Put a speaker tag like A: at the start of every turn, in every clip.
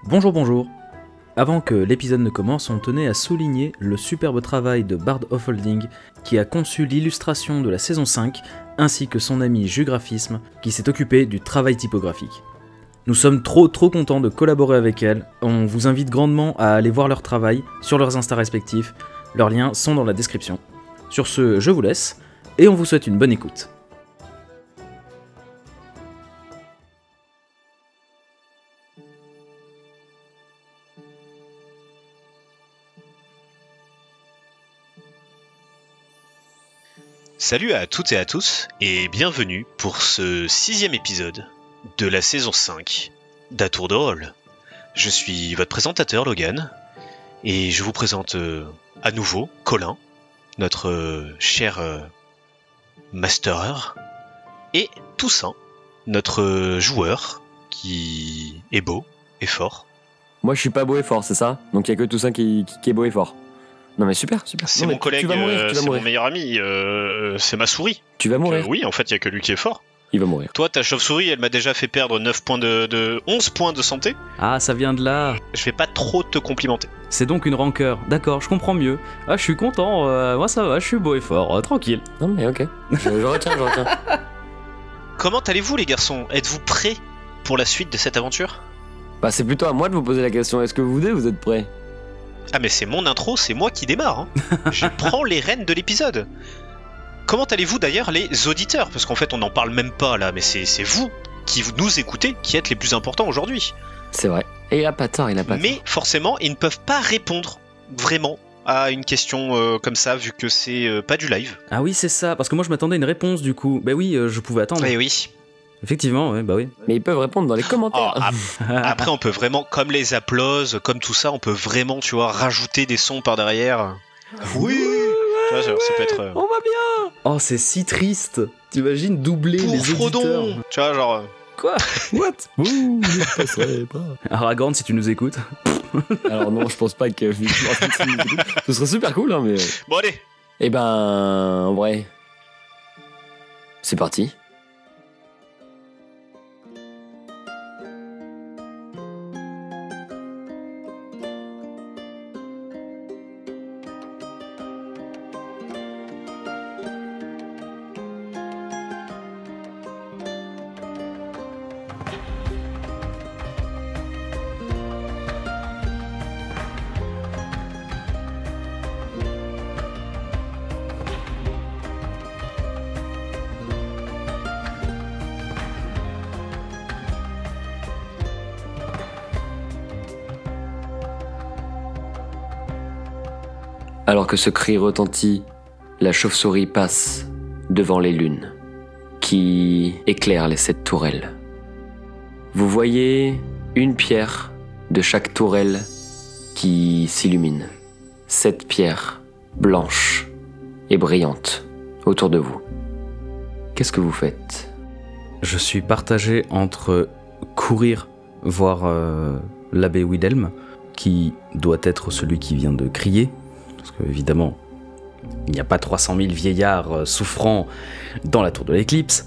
A: Bonjour, bonjour. Avant que l'épisode ne commence, on tenait à souligner le superbe travail de Bard of Holding qui a conçu l'illustration de la saison 5, ainsi que son ami Jugraphisme qui s'est occupé du travail typographique. Nous sommes trop contents de collaborer avec elle, on vous invite grandement à aller voir leur travail sur leurs Insta respectifs, leurs liens sont dans la description. Sur ce, je vous laisse, et on vous souhaite une bonne écoute.
B: Salut à toutes et à tous, et bienvenue pour ce 6e épisode de la saison 5 d'À Tour de Rôle. Je suis votre présentateur Logan, et je vous présente à nouveau Colin, notre cher masterer, et Toussaint, notre joueur, qui est beau et fort.
C: Moi je suis pas beau et fort, c'est ça? Donc il y a que Toussaint qui est beau et fort. Non mais super.
B: C'est
C: Non,
B: mon collègue, c'est mon meilleur ami, c'est ma souris.
C: Tu vas mourir.
B: Oui, en fait, il y a que lui qui est fort.
C: Il va mourir.
B: Toi, ta chauve-souris, elle m'a déjà fait perdre 11 points de santé.
A: Ah, ça vient de là.
B: Je vais pas trop te complimenter.
A: C'est donc une rancœur, d'accord, je comprends mieux. Ah, je suis content, moi ça va, je suis beau et fort, tranquille.
C: Non mais ok, je retiens.
B: Comment allez-vous les garçons? Êtes-vous prêts pour la suite de cette aventure?
C: Bah c'est plutôt à moi de vous poser la question, est-ce que vous êtes prêts?
B: Ah mais c'est mon intro, c'est moi qui démarre. Hein. Je prends les rênes de l'épisode. Comment allez-vous d'ailleurs les auditeurs? Parce qu'en fait on n'en parle même pas là, mais c'est vous qui nous écoutez qui êtes les plus importants aujourd'hui.
C: C'est vrai, et il a pas tort,
B: Mais forcément ils ne peuvent pas répondre vraiment à une question comme ça vu que c'est pas du live.
A: Ah oui, c'est ça, parce que moi je m'attendais à une réponse du coup. Bah oui, je pouvais attendre.
B: Eh oui.
A: Effectivement, ouais, bah oui.
C: Mais ils peuvent répondre dans les commentaires.
B: Après on peut vraiment, comme les applauses, comme tout ça, on peut vraiment, tu vois, rajouter des sons par derrière. Oui. Tu vois, ça peut être...
A: On va bien. Oh, c'est si triste. T'imagines doubler
B: pour
A: les
B: Frodon,
A: auditeurs.
B: tu vois, genre...
A: Quoi?
C: What? Ouh, je passerai pas.
A: Aragorn, si tu nous écoutes.
C: Alors non, je pense pas que... Ce serait super cool, hein, mais...
B: Bon allez.
C: Eh ben, en vrai... C'est parti. Alors que ce cri retentit, la chauve-souris passe devant les lunes, qui éclairent les 7 tourelles. Vous voyez une pierre de chaque tourelle qui s'illumine. 7 pierres blanches et brillantes autour de vous. Qu'est-ce que vous faites?
A: Je suis partagé entre courir voir l'abbé Wilhelm, qui doit être celui qui vient de crier, parce que évidemment, il n'y a pas 300 000 vieillards souffrant dans la tour de l'éclipse.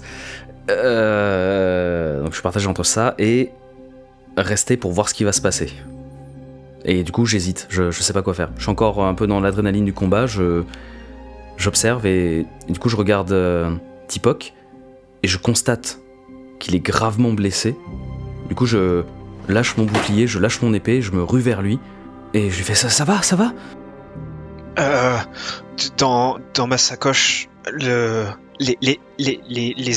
A: Donc je suis partagé entre ça et rester pour voir ce qui va se passer. Et du coup, j'hésite, je sais pas quoi faire. Je suis encore un peu dans l'adrénaline du combat, j'observe et du coup, je regarde Tipok et je constate qu'il est gravement blessé. Du coup, je lâche mon bouclier, je lâche mon épée, je me rue vers lui et je lui fais ça va?
B: Dans ma sacoche, les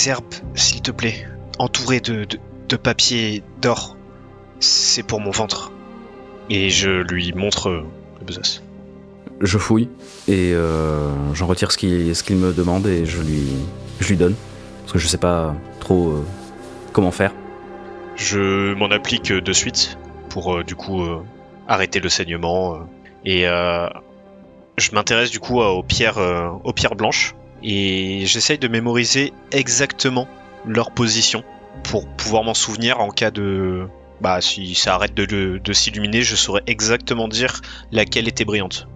B: herbes, s'il te plaît, entourées de papier d'or, c'est pour mon ventre. Et je lui montre le besace.
A: Je fouille et j'en retire ce qu'il me demande et je lui donne. Parce que je sais pas trop comment faire.
B: Je m'en applique de suite pour du coup arrêter le saignement et je m'intéresse du coup aux pierres blanches et j'essaye de mémoriser exactement leur position pour pouvoir m'en souvenir en cas de... Bah si ça arrête de s'illuminer, je saurais exactement dire laquelle était brillante.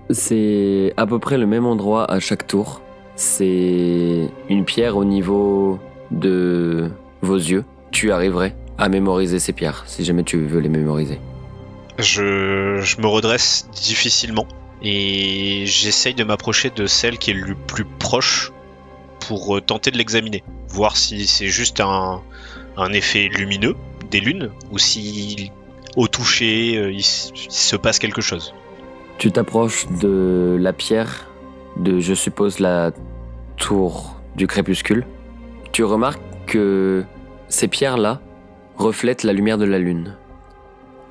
C: C'est à peu près le même endroit à chaque tour. C'est une pierre au niveau de vos yeux. Tu arriverais à mémoriser ces pierres, si jamais tu veux les mémoriser.
B: Je me redresse difficilement et j'essaye de m'approcher de celle qui est le plus proche pour tenter de l'examiner. Voir si c'est juste un effet lumineux des lunes ou si au toucher il se passe quelque chose.
C: Tu t'approches de la pierre de, je suppose, la tour du crépuscule. Tu remarques que ces pierres-là reflètent la lumière de la lune.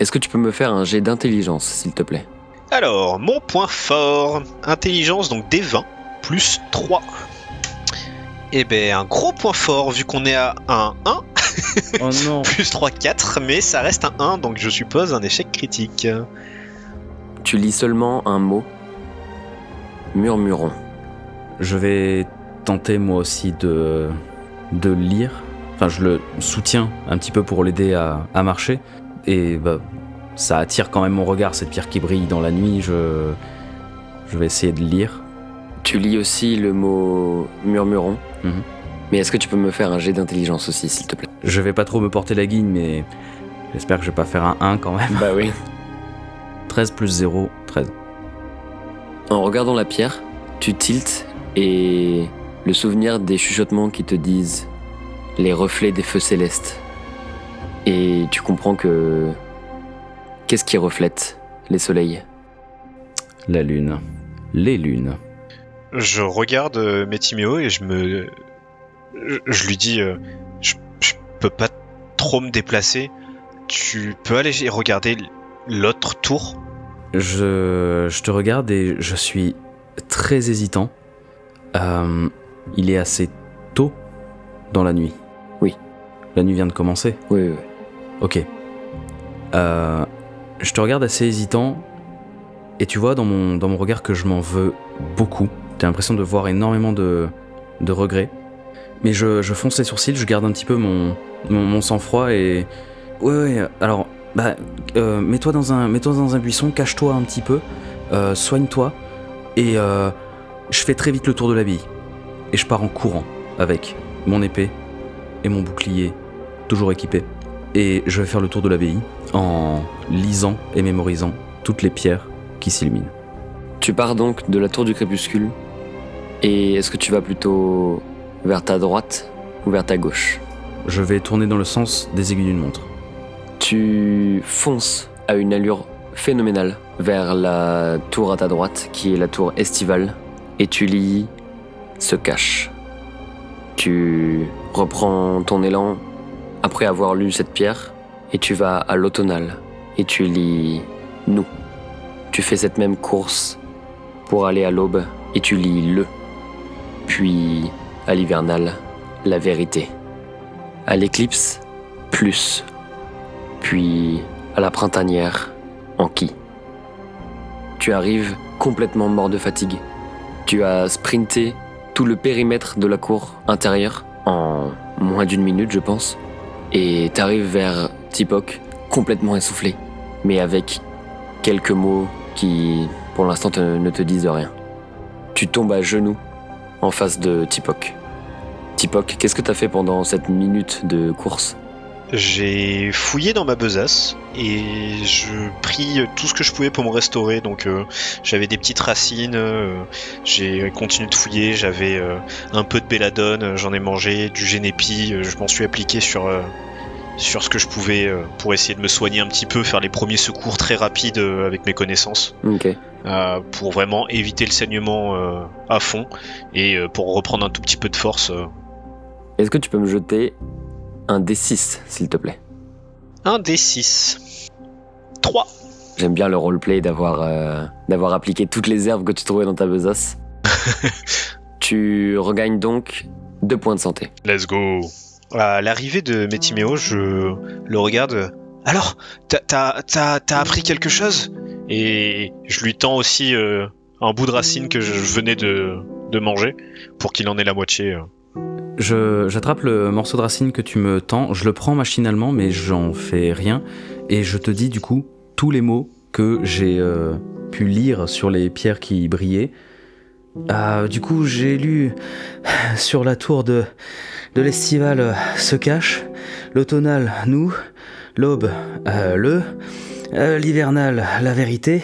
C: Est-ce que tu peux me faire un jet d'intelligence, s'il te plaît?
B: Alors, mon point fort, intelligence, donc des 20, plus 3. Eh ben, un gros point fort, vu qu'on est à un 1,
A: Oh non.
B: plus 3, 4, mais ça reste un 1, donc je suppose un échec critique.
C: Tu lis seulement un mot. Murmuron.
A: Je vais tenter moi aussi de lire. Enfin, je le soutiens un petit peu pour l'aider à marcher. Et bah, ça attire quand même mon regard, cette pierre qui brille dans la nuit. Je vais essayer de lire.
C: Tu lis aussi le mot murmuron.
A: Mhm.
C: Mais est-ce que tu peux me faire un jet d'intelligence aussi, s'il te plaît?
A: Je vais pas trop me porter la guigne, mais j'espère que je vais pas faire un 1 quand même.
C: Bah oui.
A: 13 plus 0, 13.
C: En regardant la pierre, tu tiltes et le souvenir des chuchotements qui te disent les reflets des feux célestes. Et tu comprends que... Qu'est-ce qui reflète les soleils?
A: La lune. Les lunes.
B: Je regarde Métiméo et je lui dis je peux pas trop me déplacer. Tu peux aller regarder l'autre tour?
A: Je te regarde et je suis très hésitant. Il est assez tôt dans la nuit.
C: Oui.
A: La nuit vient de commencer.
C: Oui.
A: Ok. Je te regarde assez hésitant et tu vois dans mon regard que je m'en veux beaucoup. T'as l'impression de voir énormément de regrets. Mais je fonce les sourcils, je garde un petit peu mon sang-froid et... Ouais, alors... Bah, mets-toi dans un buisson, cache-toi un petit peu, soigne-toi, et je fais très vite le tour de l'abbaye. Et je pars en courant avec mon épée et mon bouclier, toujours équipé. Et je vais faire le tour de l'abbaye en lisant et mémorisant toutes les pierres qui s'illuminent.
C: Tu pars donc de la tour du crépuscule, et est-ce que tu vas plutôt vers ta droite ou vers ta gauche?
A: Je vais tourner dans le sens des aiguilles d'une montre.
C: Tu fonces à une allure phénoménale vers la tour à ta droite, qui est la tour estivale, et tu lis « se cache ». Tu reprends ton élan après avoir lu cette pierre, et tu vas à l'automnale, et tu lis « nous ». Tu fais cette même course pour aller à l'aube, et tu lis « le ». Puis, à l'hivernale, « la vérité ». À l'éclipse, « plus ». Puis, à la printanière, en qui. Tu arrives complètement mort de fatigue. Tu as sprinté tout le périmètre de la cour intérieure en moins d'une minute, je pense. Et t'arrives vers Tipoc, complètement essoufflé, mais avec quelques mots qui, pour l'instant, ne te disent rien. Tu tombes à genoux en face de Tipoc. Tipoc, qu'est-ce que t'as fait pendant cette minute de course ?
B: J'ai fouillé dans ma besace et je pris tout ce que je pouvais pour me restaurer. Donc j'avais des petites racines, j'ai continué de fouiller, j'avais un peu de belladone, j'en ai mangé, du génépi, je m'en suis appliqué sur ce que je pouvais pour essayer de me soigner un petit peu, faire les premiers secours très rapides avec mes connaissances.
C: Ok.
B: Pour vraiment éviter le saignement à fond et pour reprendre un tout petit peu de force.
C: Est-ce que tu peux me jeter un D6, s'il te plaît?
B: Un D6. 3.
C: J'aime bien le roleplay d'avoir appliqué toutes les herbes que tu trouvais dans ta besace. Tu regagnes donc 2 points de santé.
B: Let's go. À l'arrivée de Métiméo, je le regarde. Alors, t'as appris quelque chose? Et je lui tends aussi un bout de racine que je venais de manger pour qu'il en ait la moitié.
A: J'attrape le morceau de racine que tu me tends, je le prends machinalement, mais j'en fais rien. Et je te dis du coup tous les mots que j'ai pu lire sur les pierres qui brillaient. Du coup, j'ai lu sur la tour de l'Estival se cache. l'automnal, nous, l'aube, l'hivernal, la vérité,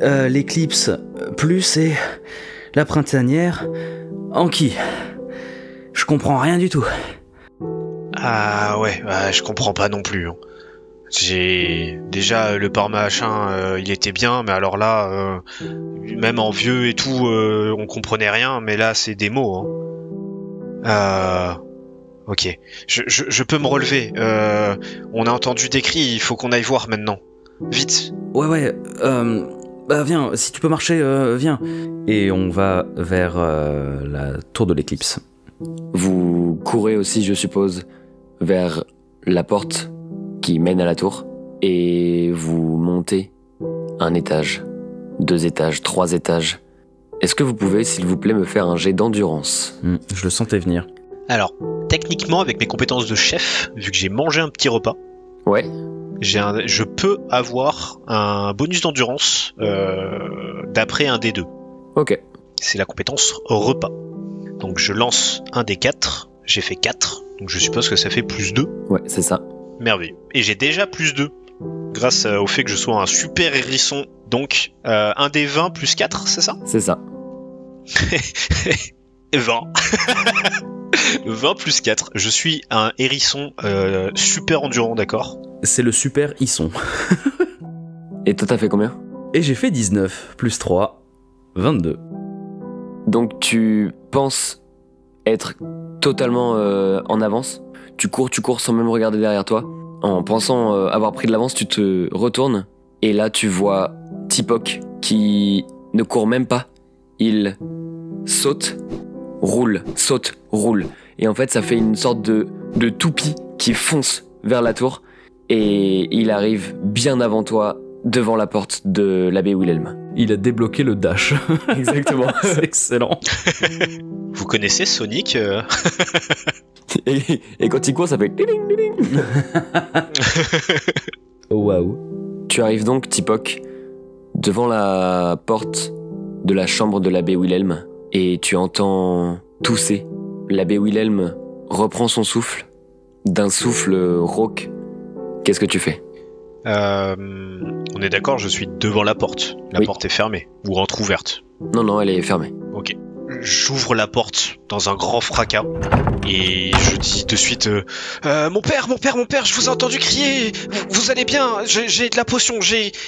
A: l'éclipse, plus, et la printanière, Anki. Je comprends rien du tout.
B: Ah ouais, je comprends pas non plus. J'ai déjà le parmachin, il était bien, mais alors là, même en vieux et tout, on comprenait rien. Mais là, c'est des mots. Ok, je peux me relever. On a entendu des cris, il faut qu'on aille voir maintenant. Vite.
A: Ouais, bah viens, si tu peux marcher, viens. Et on va vers la tour de l'éclipse.
C: Vous courez aussi, je suppose, vers la porte qui mène à la tour, et vous montez un étage, 2 étages, 3 étages. Est-ce que vous pouvez, s'il vous plaît, me faire un jet d'endurance ?
A: Je le sentais venir.
B: Alors, techniquement, avec mes compétences de chef, vu que j'ai mangé un petit repas,
C: Ouais.
B: je peux avoir un bonus d'endurance d'après un des 2.
C: Ok.
B: C'est la compétence repas. Donc je lance un des 4, j'ai fait 4, donc je suppose que ça fait plus 2.
C: Ouais, c'est ça.
B: Merveilleux. Et j'ai déjà plus 2, grâce au fait que je sois un super hérisson. Donc un des 20 plus 4, c'est ça ?
C: C'est ça.
B: 20. 20 plus 4. Je suis un hérisson super endurant, d'accord ?
A: C'est le super Hisson.
C: Et toi, t'as fait combien ?
A: Et j'ai fait 19, plus 3, 22.
C: Donc tu penses être totalement en avance. Tu cours sans même regarder derrière toi. En pensant avoir pris de l'avance, tu te retournes. Et là, tu vois Tipok qui ne court même pas. Il saute, roule, saute, roule. Et en fait, ça fait une sorte de toupie qui fonce vers la tour. Et il arrive bien avant toi, devant la porte de l'abbé Wilhelm.
A: Il a débloqué le dash.
C: Exactement.
A: C'est excellent.
B: Vous connaissez Sonic
C: Et quand il court, ça fait... ding, ding, ding.
A: Waouh.
C: Tu arrives donc, Tipok, devant la porte de la chambre de l'abbé Wilhelm, et tu entends tousser. L'abbé Wilhelm reprend son souffle, d'un souffle rauque. Qu'est-ce que tu fais ?
B: On est d'accord, je suis devant la porte. La porte est fermée, ou entrouverte.
C: Non, elle est fermée.
B: Ok. J'ouvre la porte dans un grand fracas et je dis de suite mon père, je vous ai entendu crier. Vous allez bien ? J'ai de la potion,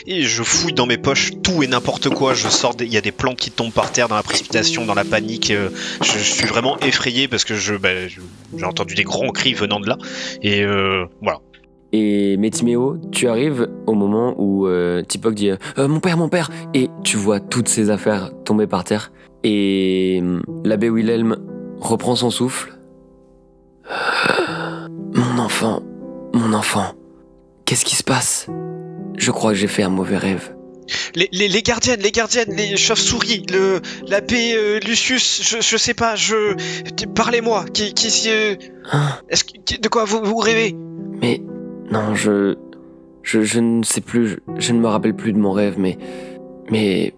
B: et je fouille dans mes poches tout et n'importe quoi. Je sors, il y a des plantes qui tombent par terre dans la précipitation, dans la panique. Je suis vraiment effrayé parce que j'ai entendu des grands cris venant de là et voilà.
C: Et Métiméo, tu arrives au moment où Tipok dit mon père, et tu vois toutes ses affaires tomber par terre. Et l'abbé Wilhelm reprend son souffle. Mon enfant, qu'est-ce qui se passe ? Je crois que j'ai fait un mauvais rêve.
B: Les gardiennes, les chauves-souris, l'abbé Lucius, je sais pas, parlez-moi, est-ce que, de quoi vous rêvez ?
C: Mais non, je ne sais plus, je ne me rappelle plus de mon rêve, mais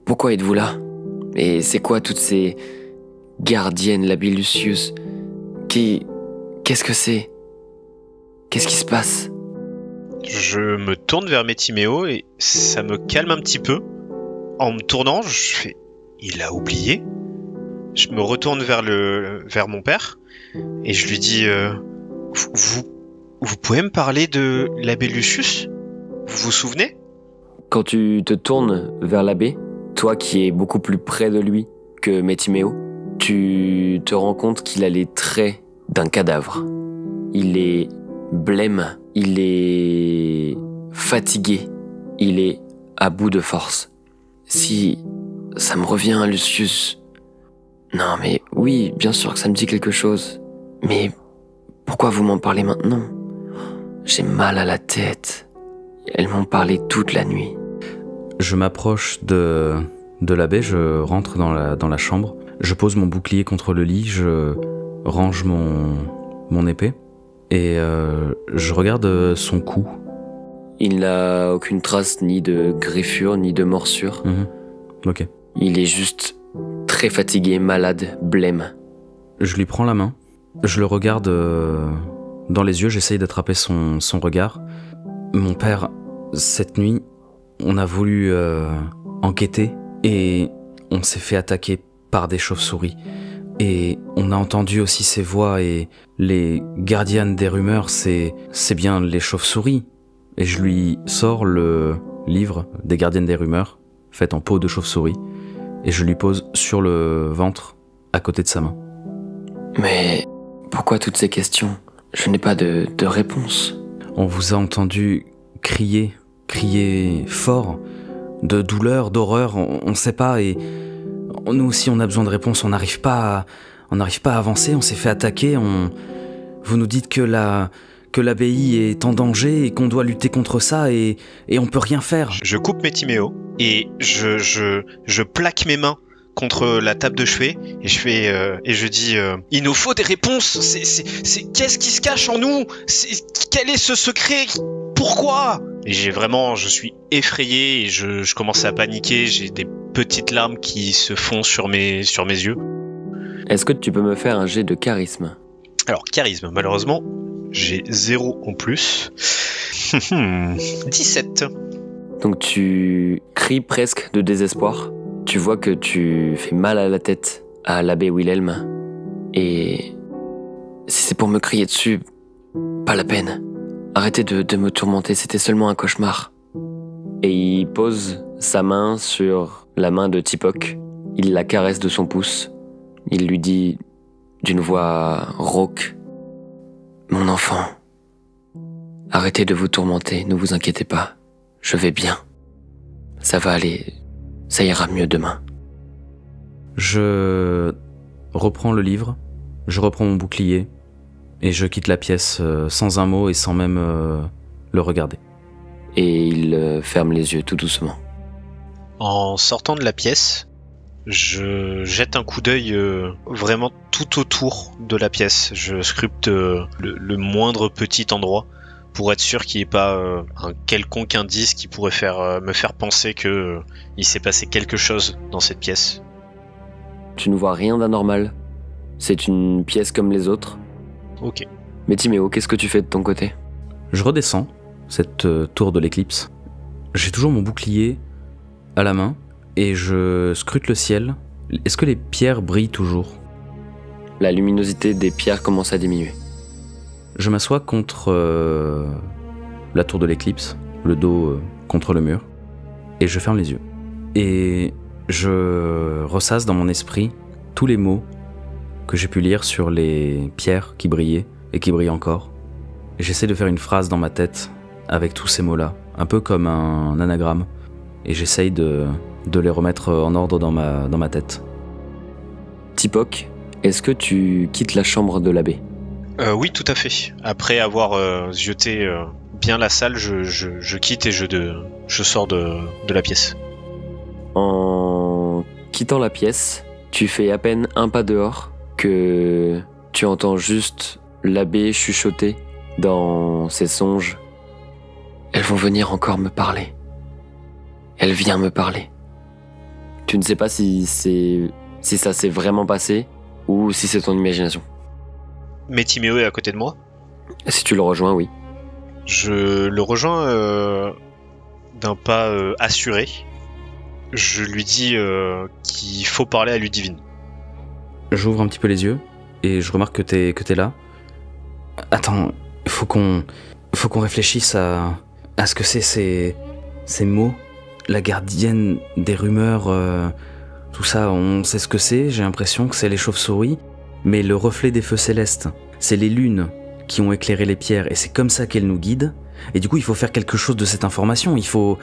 C: pourquoi êtes-vous là ? Et c'est quoi toutes ces gardiennes, l'abbé Lucius ? Qu'est-ce que c'est ? Qu'est-ce qui se passe ?
B: Je me tourne vers Métiméo et ça me calme un petit peu. En me tournant, je fais « Il a oublié ?» Je me retourne vers mon père et je lui dis vous pouvez me parler de l'abbé Lucius ? Vous vous souvenez ?
C: Quand tu te tournes vers l'abbé, toi qui es beaucoup plus près de lui que Métiméo, tu te rends compte qu'il a les traits d'un cadavre. Il est blême, il est fatigué, il est à bout de force. Si ça me revient, Lucius. Non mais oui, bien sûr que ça me dit quelque chose. Mais pourquoi vous m'en parlez maintenant ? J'ai mal à la tête. Elles m'ont parlé toute la nuit.
A: Je m'approche de l'abbé, je rentre dans la chambre, je pose mon bouclier contre le lit, je range mon épée et je regarde son cou.
C: Il n'a aucune trace ni de griffure ni de morsure.
A: Ok.
C: Il est juste très fatigué, malade, blême.
A: Je lui prends la main, je le regarde dans les yeux, j'essaye d'attraper son regard. Mon père, cette nuit, on a voulu enquêter et on s'est fait attaquer par des chauves-souris. Et on a entendu aussi ces voix et les gardiennes des rumeurs, c'est bien les chauves-souris. Et je lui sors le livre des gardiennes des rumeurs, fait en peau de chauve-souris, et je lui pose sur le ventre, à côté de sa main.
C: Mais pourquoi toutes ces questions? Je n'ai pas de réponse.
A: On vous a entendu crier fort, de douleur, d'horreur, on sait pas, et nous aussi on a besoin de réponses, on n'arrive pas à avancer, on s'est fait attaquer, vous nous dites que l'abbaye est en danger et qu'on doit lutter contre ça et on peut rien faire.
B: Je coupe mes Timéo et je plaque mes mains contre la table de chevet et je dis il nous faut des réponses, c'est qu'est-ce qui se cache en nous, quel est ce secret, pourquoi? Et je suis effrayé et je commence à paniquer, j'ai des petites larmes qui se font sur mes yeux.
C: Est-ce que tu peux me faire un jet de charisme?
B: Alors charisme, malheureusement j'ai 0 en plus. 17.
C: Donc tu cries presque de désespoir. Tu vois que tu fais mal à la tête à l'abbé Wilhelm. Et si c'est pour me crier dessus, pas la peine. Arrêtez de me tourmenter, c'était seulement un cauchemar. Et il pose sa main sur la main de Tipok. Il la caresse de son pouce. Il lui dit d'une voix rauque: Mon enfant, arrêtez de vous tourmenter, ne vous inquiétez pas. Je vais bien. Ça va aller, ça ira mieux demain.
A: Je reprends le livre, je reprends mon bouclier et je quitte la pièce sans un mot et sans même le regarder.
C: Et il ferme les yeux tout doucement.
B: En sortant de la pièce, je jette un coup d'œil vraiment tout autour de la pièce. Je scrute le moindre petit endroit pour être sûr qu'il n'y ait pas un quelconque indice qui pourrait me faire penser que il s'est passé quelque chose dans cette pièce.
C: Tu ne vois rien d'anormal. C'est une pièce comme les autres.
B: Ok.
C: Mais Timéo, qu'est-ce que tu fais de ton côté?
A: Je redescends cette tour de l'éclipse. J'ai toujours mon bouclier à la main et je scrute le ciel. Est-ce que les pierres brillent toujours?
C: La luminosité des pierres commence à diminuer.
A: Je m'assois contre la tour de l'éclipse, le dos contre le mur, et je ferme les yeux. Et je ressasse dans mon esprit tous les mots que j'ai pu lire sur les pierres qui brillaient et qui brillent encore. Et j'essaie de faire une phrase dans ma tête avec tous ces mots-là, un peu comme un anagramme, et j'essaye de les remettre en ordre dans ma tête.
C: Tipok, est-ce que tu quittes la chambre de l'abbé?
B: Oui, tout à fait. Après avoir zioté bien la salle, je quitte et je sors de la pièce.
C: En quittant la pièce, tu fais à peine un pas dehors que tu entends juste l'abbé chuchoter dans ses songes. Elles vont venir encore me parler. Elle vient me parler. Tu ne sais pas si ça s'est vraiment passé ou si c'est ton imagination.
B: Mais Timéo est à côté de moi.
C: Si tu le rejoins, oui.
B: Je le rejoins d'un pas assuré. Je lui dis qu'il faut parler à Ludivine.
A: J'ouvre un petit peu les yeux et je remarque que t'es là. Attends, faut qu'on réfléchisse à ce que c'est ces mots. La gardienne des rumeurs, tout ça, on sait ce que c'est. J'ai l'impression que c'est les chauves-souris. Mais le reflet des feux célestes, c'est les lunes qui ont éclairé les pierres et c'est comme ça qu'elles nous guident. Et du coup, il faut faire quelque chose de cette information. Il faut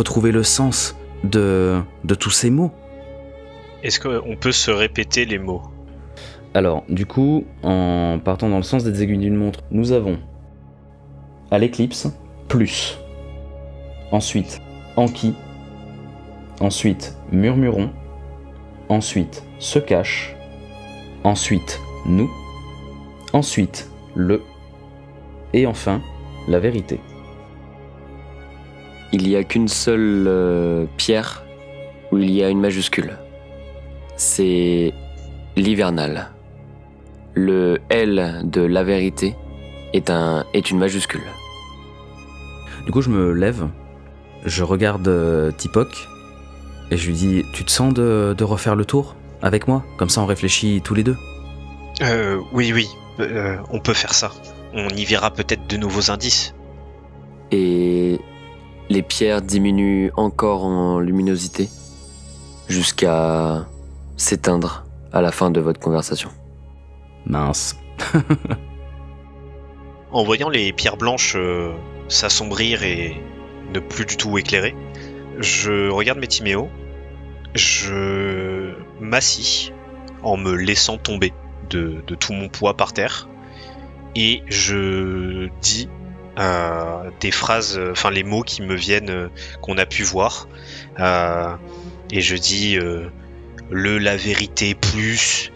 A: trouver le sens de tous ces mots.
B: Est-ce qu'on peut se répéter les mots?
A: Alors, du coup, en partant dans le sens des aiguilles d'une montre, nous avons à l'éclipse, plus. Ensuite, Anki. Ensuite, murmurons. Ensuite, se cache. Ensuite, nous. Ensuite, le. Et enfin, la vérité.
C: Il n'y a qu'une seule pierre où il y a une majuscule. C'est l'hivernal. Le L de la vérité est une majuscule.
A: Du coup, je me lève, je regarde Tipok et je lui dis « Tu te sens de refaire le tour avec moi ? Comme ça, on réfléchit tous les deux. »
B: Oui, on peut faire ça. On y verra peut-être de nouveaux indices.
C: Et les pierres diminuent encore en luminosité jusqu'à s'éteindre à la fin de votre conversation.
A: Mince.
B: En voyant les pierres blanches s'assombrir et ne plus du tout éclairer, je regarde Métiméo, je m'assis en me laissant tomber de tout mon poids par terre et je dis des phrases, enfin les mots qui me viennent, qu'on a pu voir, et je dis la vérité plus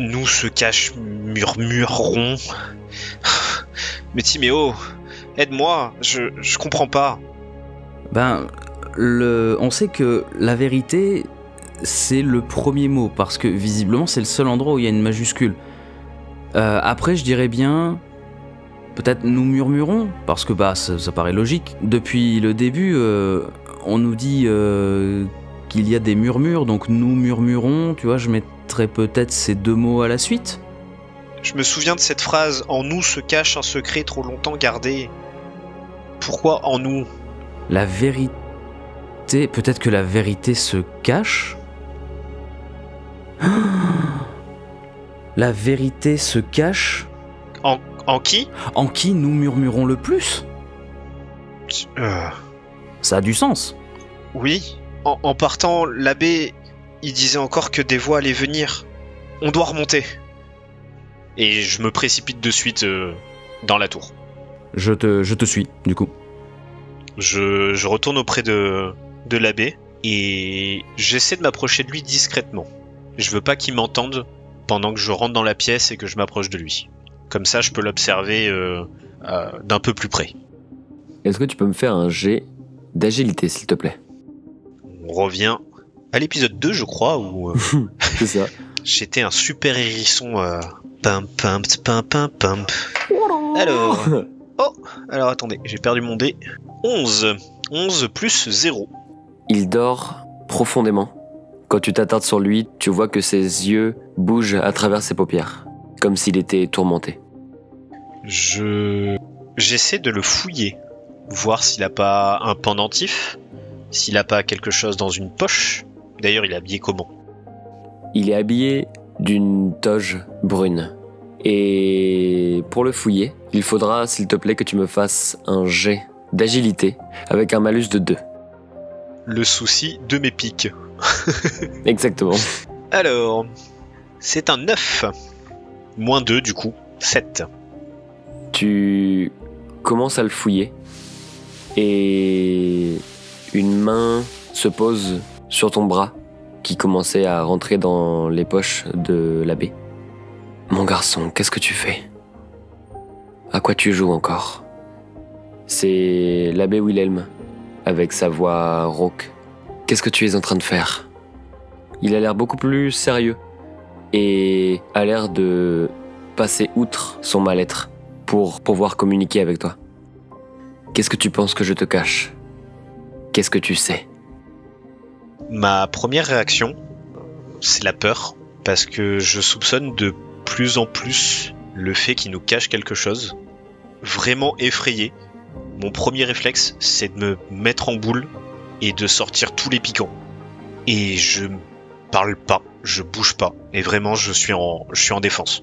B: nous se cache murmureront. Mais Timéo, aide-moi, je comprends pas.
A: On sait que la vérité, c'est le premier mot, parce que visiblement c'est le seul endroit où il y a une majuscule. Après, je dirais bien, peut-être nous murmurons, parce que ça paraît logique. Depuis le début, on nous dit qu'il y a des murmures, donc nous murmurons, tu vois, je mettrais peut-être ces deux mots à la suite.
B: Je me souviens de cette phrase, en nous se cache un secret trop longtemps gardé. Pourquoi en nous ?
A: La vérité, peut-être que la vérité se cache. La vérité se cache.
B: En qui ?
A: En qui nous murmurons le plus ? Ça a du sens.
B: Oui, en partant, l'abbé, il disait encore que des voix allaient venir. On doit remonter. Et je me précipite de suite dans la tour.
A: Je te suis, du coup.
B: Je retourne auprès de l'abbé et j'essaie de m'approcher de lui discrètement. Je veux pas qu'il m'entende pendant que je rentre dans la pièce et que je m'approche de lui. Comme ça, je peux l'observer d'un peu plus près.
C: Est-ce que tu peux me faire un jet d'agilité, s'il te plaît ?
B: On revient à l'épisode 2, je crois, où
C: C'est ça.
B: j'étais un super hérisson. Pump. Alors attendez, j'ai perdu mon dé. 11 plus 0.
C: Il dort profondément. Quand tu t'attardes sur lui, tu vois que ses yeux bougent à travers ses paupières, comme s'il était tourmenté.
B: J'essaie de le fouiller, voir s'il a pas un pendentif, s'il a pas quelque chose dans une poche. D'ailleurs, il est habillé comment ?
C: Il est habillé d'une toge brune. Et pour le fouiller, il faudra, s'il te plaît, que tu me fasses un jet d'agilité avec un malus de 2.
B: Le souci de mes piques.
C: Exactement.
B: Alors, c'est un 9. Moins 2 du coup, 7.
C: Tu commences à le fouiller et une main se pose sur ton bras qui commençait à rentrer dans les poches de l'abbé. Mon garçon, qu'est-ce que tu fais ? À quoi tu joues encore ? C'est l'abbé Wilhelm, avec sa voix rauque. Qu'est-ce que tu es en train de faire ? Il a l'air beaucoup plus sérieux et a l'air de passer outre son mal-être pour pouvoir communiquer avec toi. Qu'est-ce que tu penses que je te cache ? Qu'est-ce que tu sais ?
B: Ma première réaction, c'est la peur, parce que je soupçonne de plus en plus le fait qu'il nous cache quelque chose. Vraiment effrayé, mon premier réflexe, c'est de me mettre en boule et de sortir tous les piquants. Et je parle pas, je bouge pas, et vraiment je suis en défense.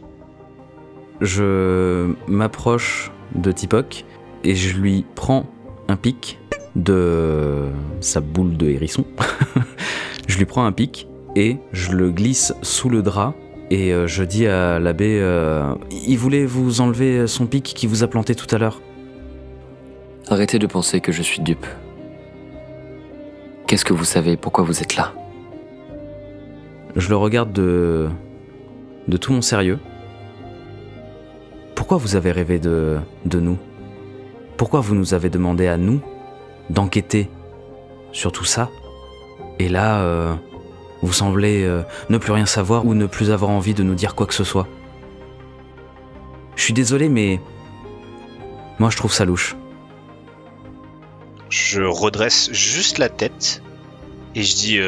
A: Je m'approche de Tipok et je lui prends un pic de sa boule de hérisson. Je lui prends un pic et je le glisse sous le drap et je dis à l'abbé il voulait vous enlever son pic qui vous a planté tout à l'heure.
C: Arrêtez de penser que je suis dupe. Qu'est-ce que vous savez ? Pourquoi vous êtes là ?
A: Je le regarde de tout mon sérieux. Pourquoi vous avez rêvé de nous ? Pourquoi vous nous avez demandé à nous d'enquêter sur tout ça ? Et là, vous semblez ne plus rien savoir ou ne plus avoir envie de nous dire quoi que ce soit. suis désolé, mais moi je trouve ça louche.
B: Je redresse juste la tête et je dis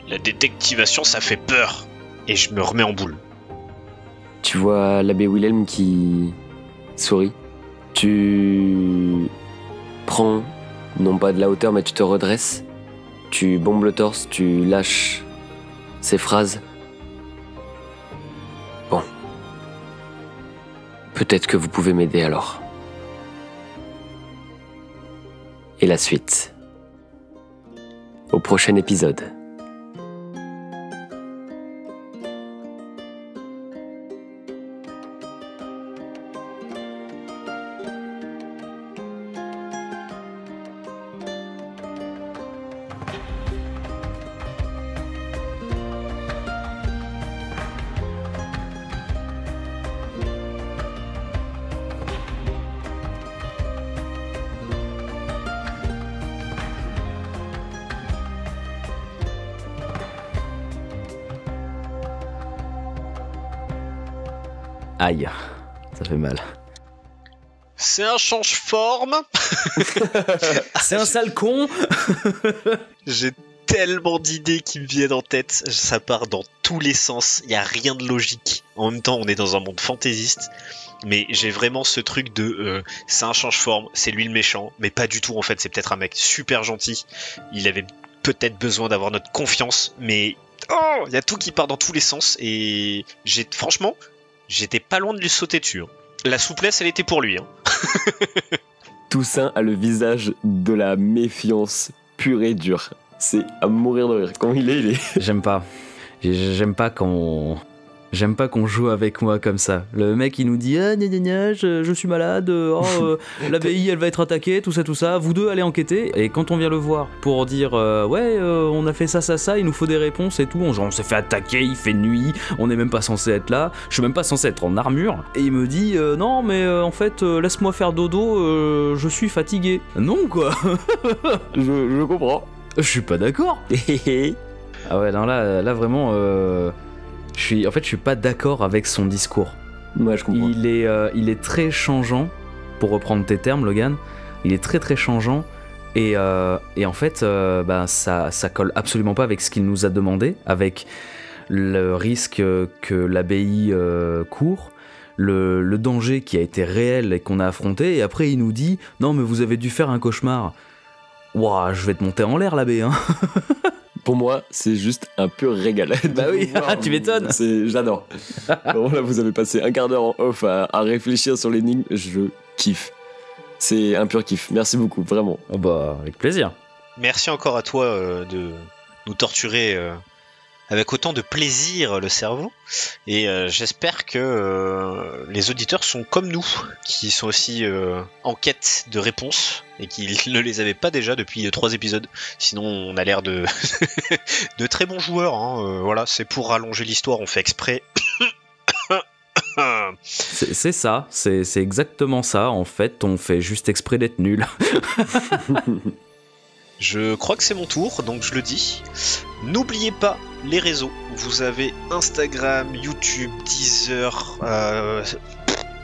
B: la détectivation ça fait peur et je me remets en boule.
C: Tu vois l'abbé Wilhelm qui sourit. Tu prends, non pas de la hauteur, mais tu te redresses. Tu bombes le torse, tu lâches ces phrases. Bon. Peut-être que vous pouvez m'aider alors. Et la suite. Au prochain épisode.
A: Aïe, ça fait mal.
B: C'est un change-forme.
A: C'est un sale con.
B: J'ai tellement d'idées qui me viennent en tête. Ça part dans tous les sens. Il n'y a rien de logique. En même temps, on est dans un monde fantaisiste. Mais j'ai vraiment ce truc de... c'est un change-forme, c'est lui le méchant. Mais pas du tout, en fait. C'est peut-être un mec super gentil. Il avait peut-être besoin d'avoir notre confiance. Mais... oh, il y a tout qui part dans tous les sens. Et franchement, j'étais pas loin de lui sauter dessus. La souplesse, elle était pour lui.
C: Toussaint a le visage de la méfiance pure et dure. C'est à mourir de rire. Quand il est...
A: J'aime pas. J'aime pas qu'on joue avec moi comme ça. Le mec il nous dit ah gna gna gna, je suis malade, l'abbaye elle va être attaquée, tout ça, vous deux allez enquêter. Et quand on vient le voir pour dire on a fait ça, il nous faut des réponses et tout, on s'est fait attaquer, il fait nuit, on n'est même pas censé être là, je suis même pas censé être en armure. Et il me dit non mais en fait laisse-moi faire dodo, je suis fatigué. Non quoi.
C: Je comprends.
A: Je suis pas d'accord. Ah ouais non là vraiment je suis pas d'accord avec son discours.
C: Ouais, je comprends.
A: Il est très changeant, pour reprendre tes termes, Logan. Il est très très changeant et en fait, ça colle absolument pas avec ce qu'il nous a demandé, avec le risque que l'abbaye court, le danger qui a été réel et qu'on a affronté. Et après, il nous dit non, mais vous avez dû faire un cauchemar. Ouah, je vais te monter en l'air, l'abbé, hein.
C: Pour moi, c'est juste un pur régal.
A: Bah oui, tu m'étonnes.
C: J'adore. Vraiment, là, vous avez passé un quart d'heure en off à réfléchir sur l'énigme. Je kiffe. C'est un pur kiff. Merci beaucoup, vraiment.
A: Oh bah, avec plaisir.
B: Merci encore à toi de nous torturer avec autant de plaisir le cerveau. Et j'espère que les auditeurs sont comme nous, qui sont aussi en quête de réponses et qui ne les avaient pas déjà depuis 3 épisodes. Sinon, on a l'air de de très bons joueurs. Voilà, c'est pour rallonger l'histoire, on fait exprès.
A: C'est ça, c'est exactement ça. En fait, on fait juste exprès d'être nul.
B: Je crois que c'est mon tour, donc je le dis. N'oubliez pas les réseaux. Vous avez Instagram, YouTube, Deezer,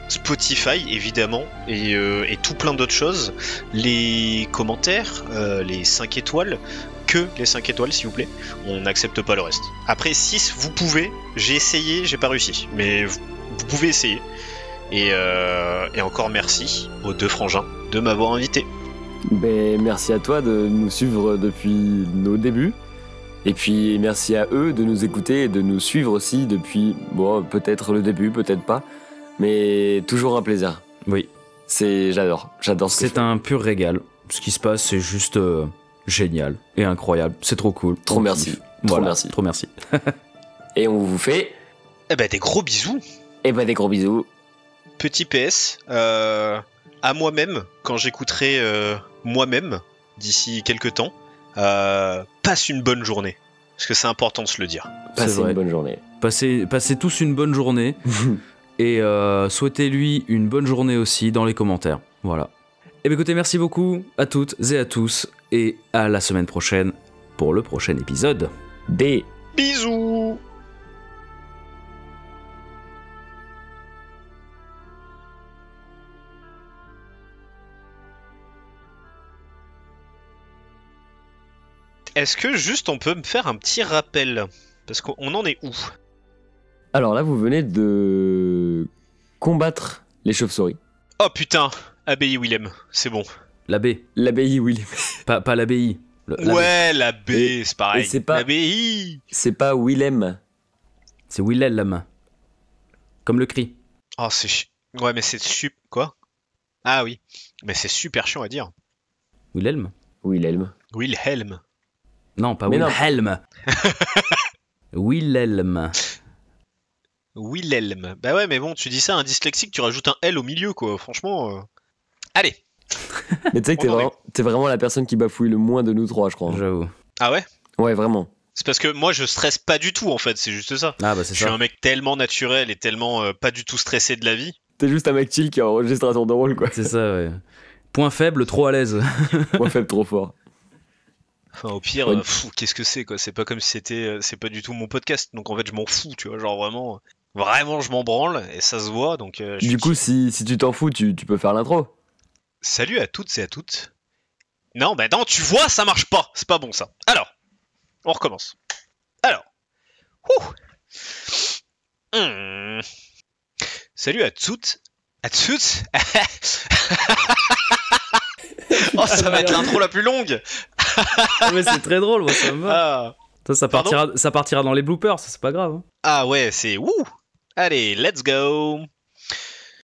B: Spotify évidemment, et tout plein d'autres choses. Les commentaires, les 5 étoiles, que les 5 étoiles s'il vous plaît. On n'accepte pas le reste. Après 6, vous pouvez. J'ai essayé, j'ai pas réussi. Mais vous pouvez essayer. Et encore merci aux 2 frangins de m'avoir invité.
C: Ben, merci à toi de nous suivre depuis nos débuts. Et puis merci à eux de nous écouter et de nous suivre aussi depuis, bon, peut-être le début, peut-être pas. Mais toujours un plaisir.
A: Oui.
C: J'adore ce que
A: c'est un pur régal. Ce qui se passe, c'est juste génial et incroyable. C'est trop cool.
C: Trop merci.
A: Trop merci.
C: Et on vous fait...
B: des gros bisous.
C: Des gros bisous.
B: Petit PS, à moi-même, quand j'écouterai moi-même d'ici quelques temps, passe une bonne journée. Parce que c'est important de se le dire.
C: Passez une bonne journée.
A: Passez tous une bonne journée. Et souhaitez-lui une bonne journée aussi dans les commentaires. Voilà. Et bien écoutez, merci beaucoup à toutes et à tous. Et à la semaine prochaine pour le prochain épisode.
C: Des
B: bisous. Est-ce que juste on peut me faire un petit rappel? Parce qu'on en est où?
C: Alors là, vous venez de combattre les chauves-souris.
B: Oh putain, Abbaye Willem, c'est bon.
A: L'abbé,
C: L'abbaye Willem.
A: pas l'abbaye.
B: Ouais, la baie, c'est pareil.
C: et c'est pas-
B: L'abbaye.
C: C'est pas Willem.
A: C'est Wilhelm. Comme le cri.
B: Oh, ouais, mais c'est Quoi? Ah oui, mais c'est super chiant à dire.
A: Wilhelm?
C: Wilhelm.
B: Wilhelm.
A: Non, pas
C: Mais non.
A: Wilhelm. Wilhelm.
B: Wilhelm. Bah ouais, mais bon, tu dis ça à un dyslexique, tu rajoutes un L au milieu, quoi. Franchement. Allez.
C: Mais tu sais que
B: On en est
C: t'es vraiment la personne qui bafouille le moins de nous trois, je crois.
A: J'avoue.
B: Ah ouais?
C: Ouais, vraiment.
B: C'est parce que moi, je stresse pas du tout, en fait. C'est juste ça.
A: Ah bah c'est
B: Je suis
A: ça.
B: un mec tellement naturel et tellement pas du tout stressé de la vie.
C: T'es juste un mec chill qui enregistre à tour de rôle, quoi.
A: C'est ça, ouais. Point faible, trop à l'aise.
C: Moi, faible trop fort.
B: Enfin, au pire,
C: Ouais.
B: qu'est-ce que c'est, quoi? C'est pas comme si c'était. C'est pas du tout mon podcast. Donc en fait, je m'en fous, tu vois. Genre vraiment. Vraiment, je m'en branle et ça se voit. Donc,
C: Du coup, si tu t'en fous, tu peux faire l'intro.
B: salut à toutes et à toutes. Non, bah non, tu vois, ça marche pas. C'est pas bon ça. Alors, on recommence. Alors. Salut à toutes. À toutes. Oh, ça va être l'intro la plus longue.
A: Mais c'est très drôle, moi ça me va.
B: Ah,
A: Ça partira dans les bloopers, ça, c'est pas grave. Hein.
B: ah ouais, c'est wouh. Allez, let's go.